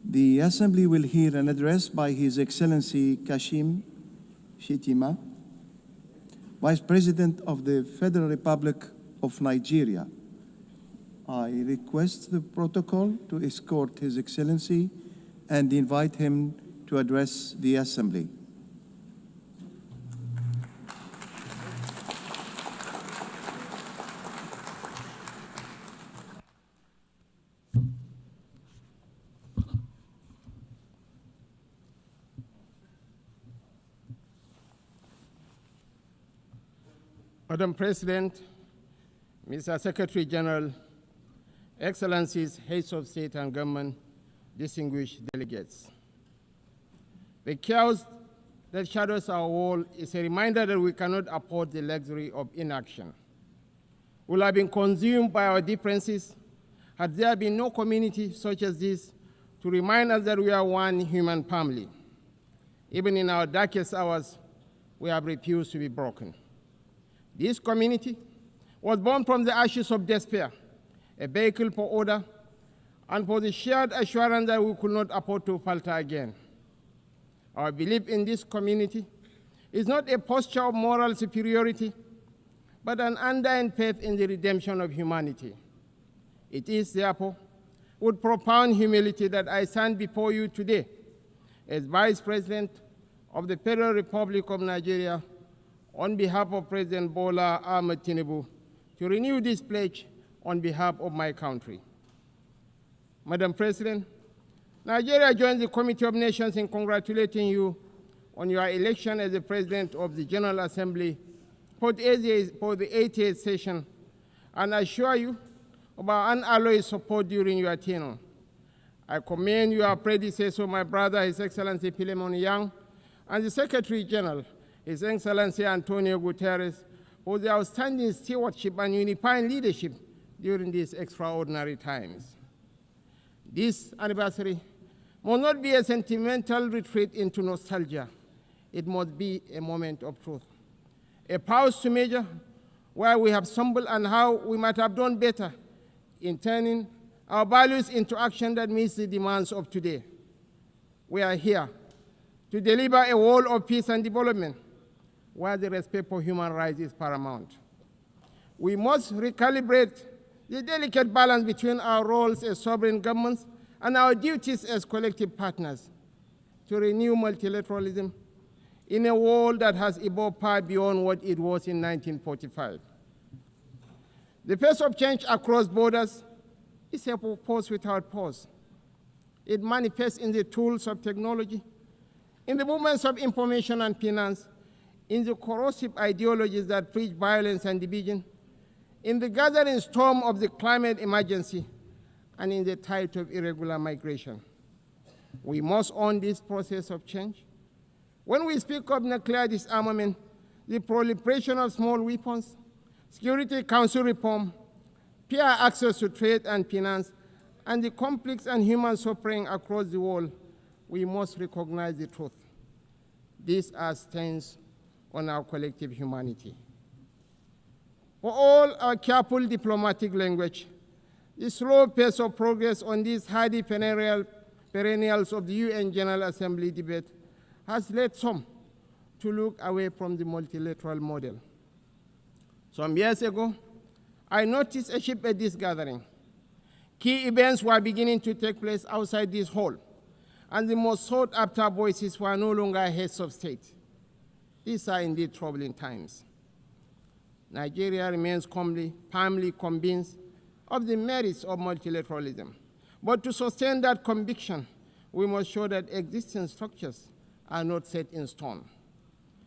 The Assembly will hear an address by His Excellency Kashim, Shettima, Vice President of the Federal Republic of Nigeria. I request the protocol to escort His Excellency and invite him to address the Assembly. Madam President, Mr. Secretary General, Excellencies, Heads of State and Government, distinguished delegates. The chaos that shadows our world is a reminder that we cannot afford the luxury of inaction. We will have been consumed by our differences had there been no community such as this to remind us that we are one human family. Even in our darkest hours, we have refused to be broken. This community was born from the ashes of despair, a vehicle for order, and for the shared assurance that we could not afford to falter again. Our belief in this community is not a posture of moral superiority, but an undying faith in the redemption of humanity. It is, therefore, with profound humility that I stand before you today as Vice President of the Federal Republic of Nigeria on behalf of President Bola Ahmed Tinubu to renew this pledge on behalf of my country. Madam President, Nigeria joins the Committee of Nations in congratulating you on your election as the President of the General Assembly for the 88th session, and assure you of our unalloyed support during your tenure. I commend your predecessor, my brother, His Excellency Philemon Yang, and the Secretary General, His Excellency Antonio Guterres, for their outstanding stewardship and unifying leadership during these extraordinary times. This anniversary must not be a sentimental retreat into nostalgia. It must be a moment of truth, a pause to measure where we have stumbled and how we might have done better in turning our values into action that meets the demands of today. We are here to deliver a world of peace and development, where the respect for human rights is paramount. We must recalibrate the delicate balance between our roles as sovereign governments and our duties as collective partners to renew multilateralism in a world that has evolved far beyond what it was in 1945. The pace of change across borders is a force without pause. It manifests in the tools of technology, in the movements of information and finance, in the corrosive ideologies that preach violence and division, in the gathering storm of the climate emergency, and in the tide of irregular migration. We must own this process of change. When we speak of nuclear disarmament, the proliferation of small weapons, Security Council reform, fair access to trade and finance, and the conflicts and human suffering across the world, we must recognize the truth. These are stains on our collective humanity. For all our careful diplomatic language, the slow pace of progress on these hardy perennials of the UN General Assembly debate has led some to look away from the multilateral model. Some years ago, I noticed a shift at this gathering. Key events were beginning to take place outside this hall, and the most sought-after voices were no longer heads of state. These are indeed troubling times. Nigeria remains firmly convinced of the merits of multilateralism. But to sustain that conviction, we must show that existing structures are not set in stone.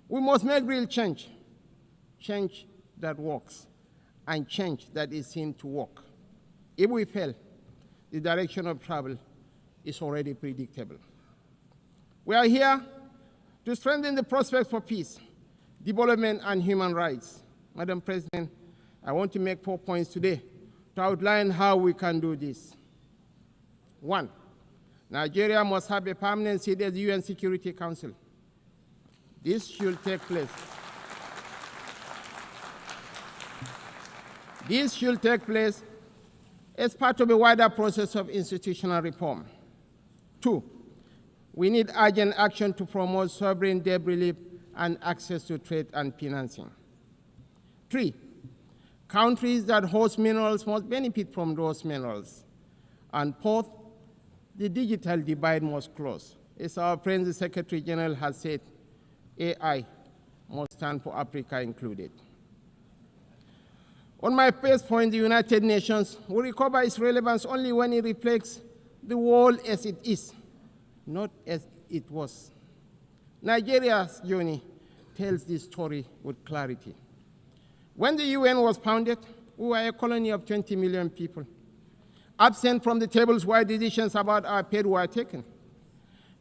We must make real change, change that works, and change that is seen to work. If we fail, the direction of travel is already predictable. We are here to strengthen the prospects for peace, development, and human rights. Madam President, I want to make 4 points today to outline how we can do this. 1, Nigeria must have a permanent seat at the UN Security Council. This should take place. This should take place as part of a wider process of institutional reform. 2, we need urgent action to promote sovereign debt relief and access to trade and financing. 3, countries that host minerals must benefit from those minerals. And 4th, the digital divide must close. As our friend, the Secretary General, has said, AI must stand for Africa included. On my first point, the United Nations will recover its relevance only when it reflects the world as it is, not as it was. Nigeria's journey tells this story with clarity. When the UN was founded, we were a colony of 20 million people, absent from the tables where decisions about our fate were taken.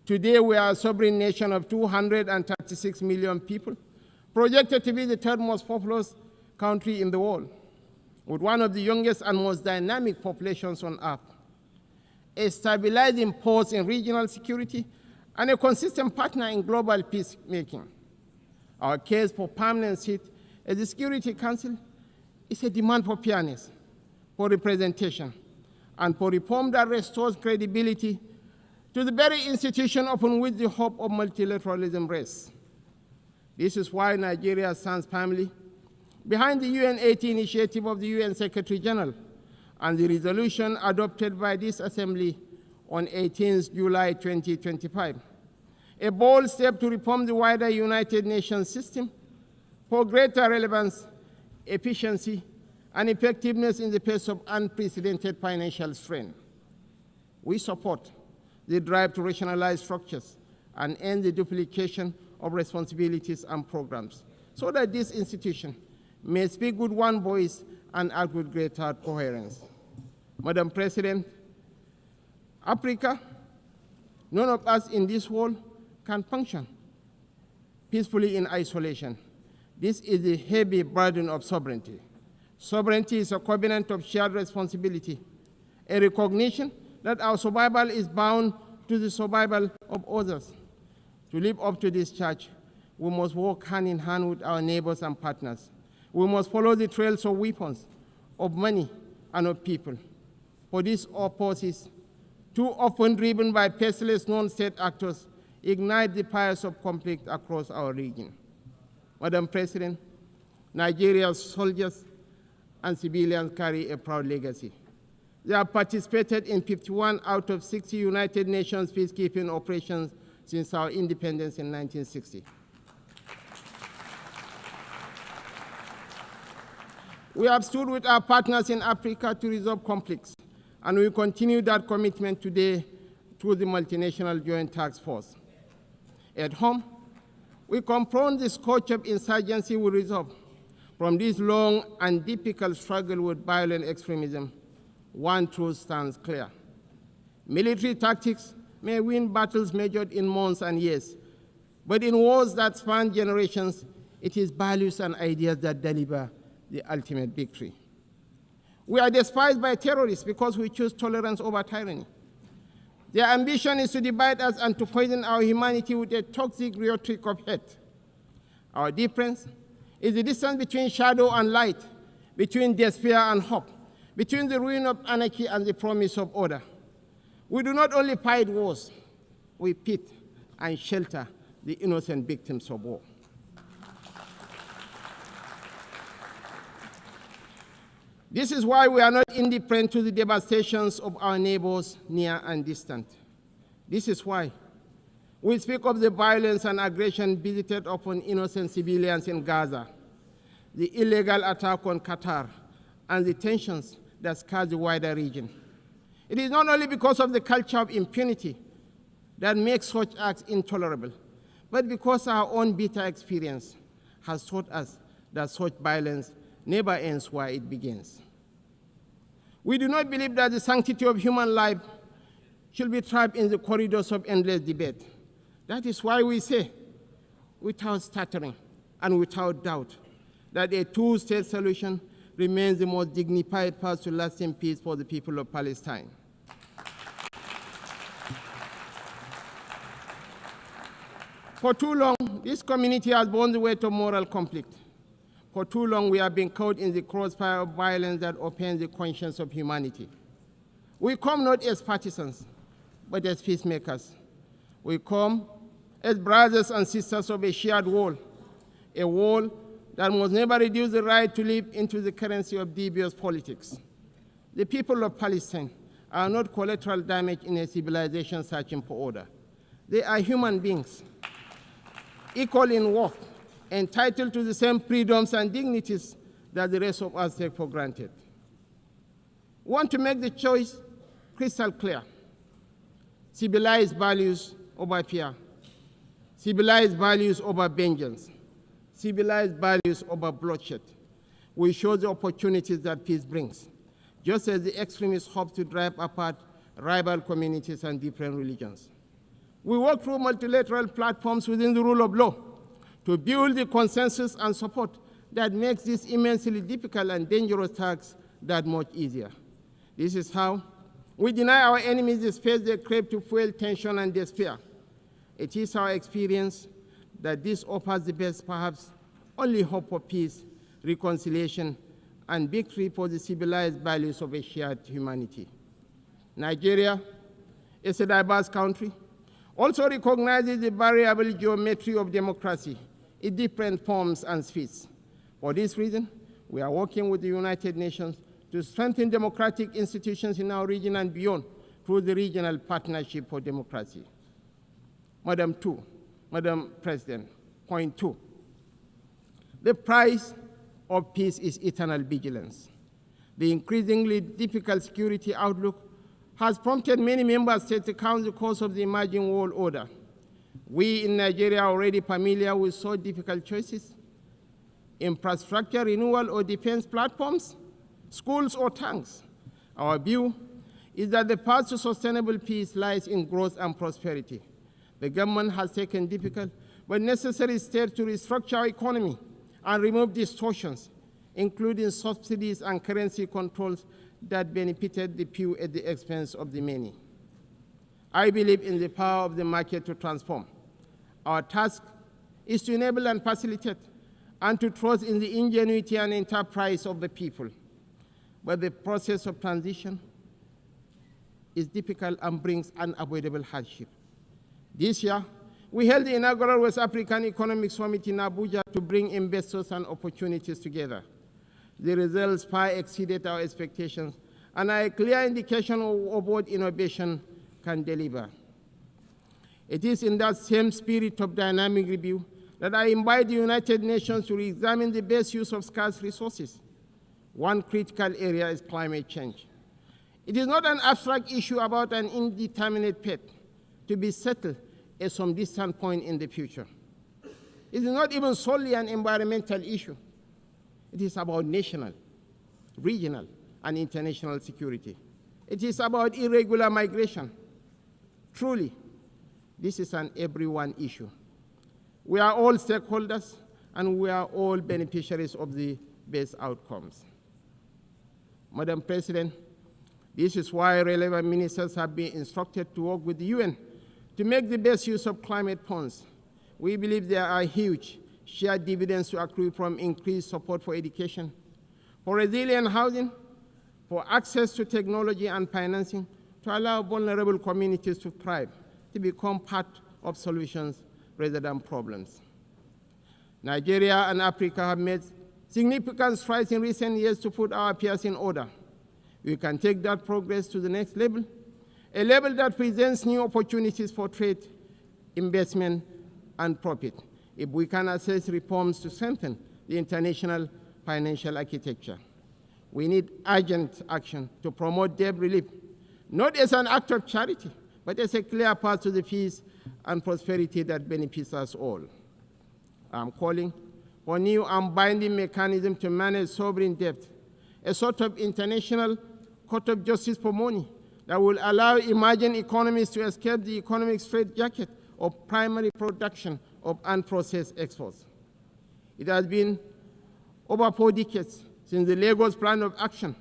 Today, we are a sovereign nation of 236 million people, projected to be the third most populous country in the world, with one of the youngest and most dynamic populations on earth, a stabilizing force in regional security, and a consistent partner in global peacemaking. Our case for permanent seat at the Security Council is a demand for fairness, for representation, and for reform that restores credibility to the very institution upon which the hope of multilateralism rests. This is why Nigeria stands firmly behind the UN-80 initiative of the UN Secretary General and the resolution adopted by this Assembly on 18 July 2025, a bold step to reform the wider United Nations system for greater relevance, efficiency, and effectiveness in the face of unprecedented financial strain. We support the drive to rationalize structures and end the duplication of responsibilities and programs so that this institution may speak with one voice and act with greater coherence. Madam President, Africa, none of us in this world can function peacefully in isolation. This is the heavy burden of sovereignty. Sovereignty is a covenant of shared responsibility, a recognition that our survival is bound to the survival of others. To live up to this charge, we must work hand in hand with our neighbors and partners. We must follow the trails of weapons, of money, and of people. For these forces, too often driven by faceless non-state actors, ignite the fires of conflict across our region. Madam President, Nigeria's soldiers and civilians carry a proud legacy. They have participated in 51 out of 60 United Nations peacekeeping operations since our independence in 1960. We have stood with our partners in Africa to resolve conflicts, and we continue that commitment today through the Multinational Joint Task Force. At home, we confront the scourge of insurgency we resolve. From this long and difficult struggle with violent extremism, one truth stands clear. Military tactics may win battles measured in months and years, but in wars that span generations, it is values and ideas that deliver the ultimate victory. We are despised by terrorists because we choose tolerance over tyranny. Their ambition is to divide us and to poison our humanity with a toxic rhetoric of hate. Our difference is the distance between shadow and light, between despair and hope, between the ruin of anarchy and the promise of order. We do not only fight wars, we pit and shelter the innocent victims of war. This is why we are not indifferent to the devastations of our neighbors near and distant. This is why we speak of the violence and aggression visited upon innocent civilians in Gaza, the illegal attack on Qatar, and the tensions that scar the wider region. It is not only because of the culture of impunity that makes such acts intolerable, but because our own bitter experience has taught us that such violence never ends where it begins. We do not believe that the sanctity of human life should be trapped in the corridors of endless debate. That is why we say, without stuttering and without doubt, that a two-state solution remains the most dignified path to lasting peace for the people of Palestine. For too long, this community has borne the weight of moral conflict. For too long, we have been caught in the crossfire of violence that offends the conscience of humanity. We come not as partisans, but as peacemakers. We come as brothers and sisters of a shared wall, a wall that must never reduce the right to live into the currency of devious politics. The people of Palestine are not collateral damage in a civilization searching for order. They are human beings, equal in worth, entitled to the same freedoms and dignities that the rest of us take for granted. We want to make the choice crystal clear. Civilized values over fear. Civilized values over vengeance. Civilized values over bloodshed. We show the opportunities that peace brings, just as the extremists hope to drive apart rival communities and different religions. We work through multilateral platforms within the rule of law to build the consensus and support that makes this immensely difficult and dangerous task that much easier. This is how we deny our enemies the space they crave to fuel tension and despair. It is our experience that this offers the best, perhaps only hope for peace, reconciliation, and victory for the civilized values of a shared humanity. Nigeria is a diverse country, also recognizes the variable geometry of democracy in different forms and speeds. For this reason, we are working with the United Nations to strengthen democratic institutions in our region and beyond through the Regional Partnership for Democracy. Madam President, point 2. The price of peace is eternal vigilance. The increasingly difficult security outlook has prompted many member states to count the cost of the emerging world order. We in Nigeria are already familiar with so difficult choices: infrastructure renewal or defense platforms, schools or tanks. Our view is that the path to sustainable peace lies in growth and prosperity. The government has taken difficult but necessary steps to restructure our economy and remove distortions, including subsidies and currency controls that benefited the few at the expense of the many. I believe in the power of the market to transform. Our task is to enable and facilitate, and to trust in the ingenuity and enterprise of the people. But the process of transition is difficult and brings unavoidable hardship. This year, we held the inaugural West African Economic Summit in Abuja to bring investors and opportunities together. The results far exceeded our expectations and are a clear indication of what innovation can deliver. It is in that same spirit of dynamic review that I invite the United Nations to re-examine the best use of scarce resources. One critical area is climate change. It is not an abstract issue about an indeterminate fate to be settled at some distant point in the future. It is not even solely an environmental issue. It is about national, regional, and international security. It is about irregular migration. Truly, this is an everyone issue. We are all stakeholders, and we are all beneficiaries of the best outcomes. Madam President, this is why relevant ministers have been instructed to work with the UN to make the best use of climate funds. We believe there are huge shared dividends to accrue from increased support for education, for resilient housing, for access to technology and financing to allow vulnerable communities to thrive, to become part of solutions rather than problems. Nigeria and Africa have made significant strides in recent years to put our affairs in order. We can take that progress to the next level, a level that presents new opportunities for trade, investment, and profit, if we can assess reforms to strengthen the international financial architecture. We need urgent action to promote debt relief, not as an act of charity, but as a clear path to the peace and prosperity that benefits us all. I'm calling for new and binding mechanism to manage sovereign debt, a sort of international court of justice for money that will allow emerging economies to escape the economic straitjacket of primary production of unprocessed exports. It has been over 4 decades since the Lagos Plan of Action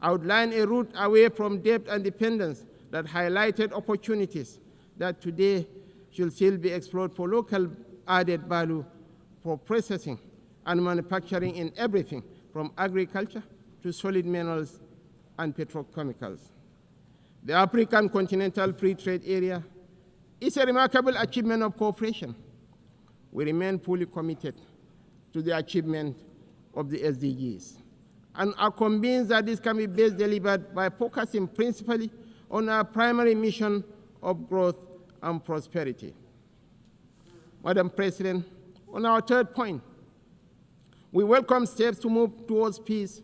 outlined a route away from debt and dependence that highlighted opportunities that today should still be explored for local added value for processing and manufacturing in everything from agriculture to solid minerals and petrochemicals. The African Continental Free Trade Area is a remarkable achievement of cooperation. We remain fully committed to the achievement of the SDGs and are convinced that this can be best delivered by focusing principally on our primary mission of growth and prosperity. Madam President, on our third point, we welcome steps to move towards peace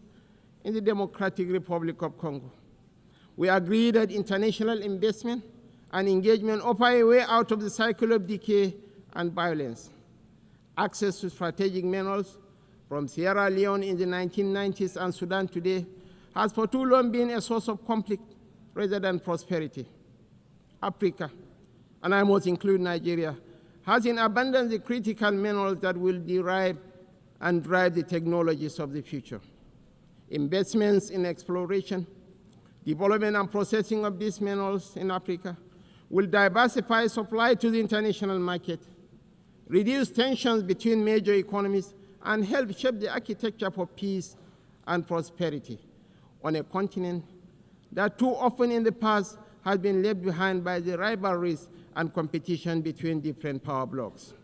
in the Democratic Republic of Congo. We agree that international investment and engagement offer a way out of the cycle of decay and violence. Access to strategic minerals from Sierra Leone in the 1990s and Sudan today has for too long been a source of conflict rather than prosperity. Africa, and I must include Nigeria, has in abundance the critical minerals that will derive and drive the technologies of the future. Investments in exploration, development and processing of these minerals in Africa will diversify supply to the international market, reduce tensions between major economies, and help shape the architecture for peace and prosperity on a continent that too often in the past has been left behind by the rivalries and competition between different power blocs.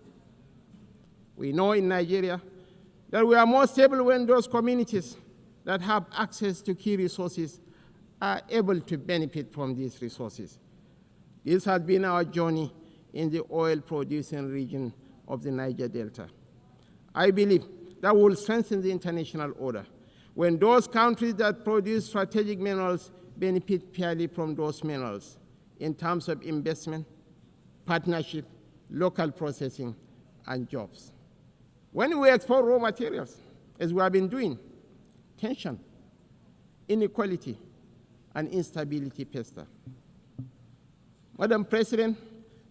We know in Nigeria that we are more stable when those communities that have access to key resources are able to benefit from these resources. This has been our journey in the oil-producing region of the Niger Delta. I believe that will strengthen the international order when those countries that produce strategic minerals benefit fairly from those minerals in terms of investment, partnership, local processing, and jobs. When we export raw materials, as we have been doing, tension, inequality, and instability fester. Madam President,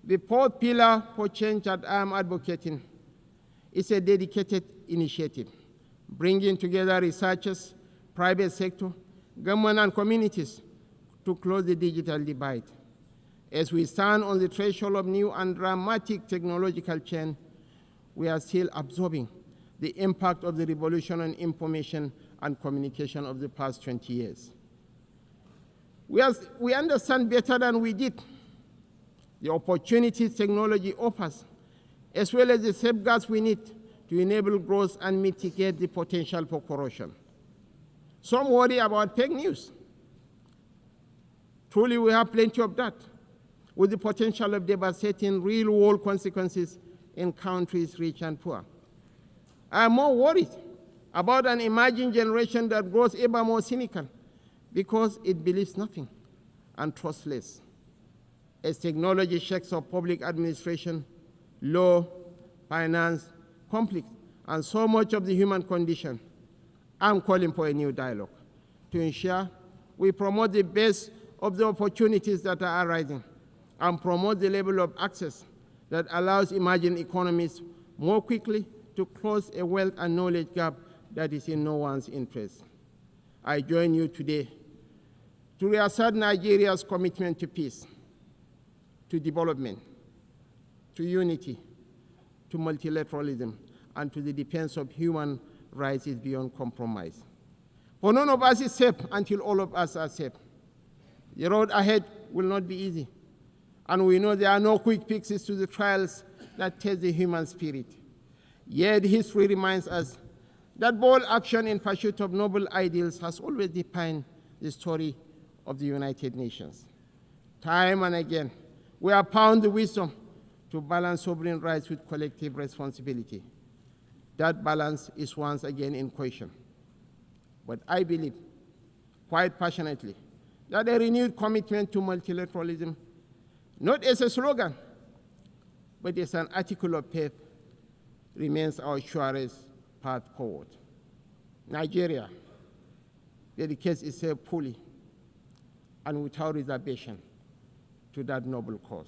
the fourth pillar for change that I am advocating is a dedicated initiative, bringing together researchers, private sector, government, and communities to close the digital divide. As we stand on the threshold of new and dramatic technological change, we are still absorbing the impact of the revolution on information and communication of the past 20 years. We understand better than we did the opportunities technology offers, as well as the safeguards we need to enable growth and mitigate the potential for corruption. Some worry about fake news. Truly, we have plenty of that, with the potential of devastating real-world consequences in countries rich and poor. I am more worried about an emerging generation that grows ever more cynical because it believes nothing and trusts less. As technology shakes up public administration, law, finance, conflict, and so much of the human condition, I'm calling for a new dialogue to ensure we promote the best of the opportunities that are arising and promote the level of access that allows emerging economies more quickly to close a wealth and knowledge gap that is in no one's interest. I join you today to reassert Nigeria's commitment to peace, to development, to unity, to multilateralism, and to the defense of human rights is beyond compromise. For none of us is safe until all of us are safe. The road ahead will not be easy, and we know there are no quick fixes to the trials that test the human spirit. Yet history reminds us that bold action in pursuit of noble ideals has always defined the story of the United Nations. Time and again, we have found the wisdom to balance sovereign rights with collective responsibility. That balance is once again in question. But I believe, quite passionately, that a renewed commitment to multilateralism, not as a slogan, but as an article of faith, remains our surest path forward. Nigeria dedicates itself fully and without reservation to that noble cause.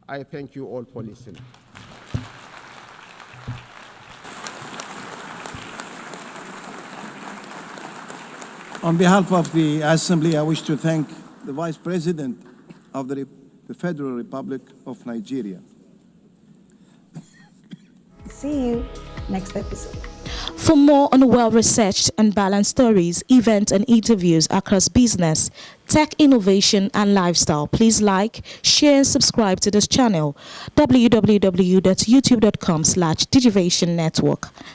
I thank you all for listening. On behalf of the Assembly, I wish to thank the Vice President of the Federal Republic of Nigeria. See you next episode. For more on well-researched and balanced stories, events and interviews across business, tech innovation and lifestyle, please like, share and subscribe to this channel, www.youtube.com/Digivation Network.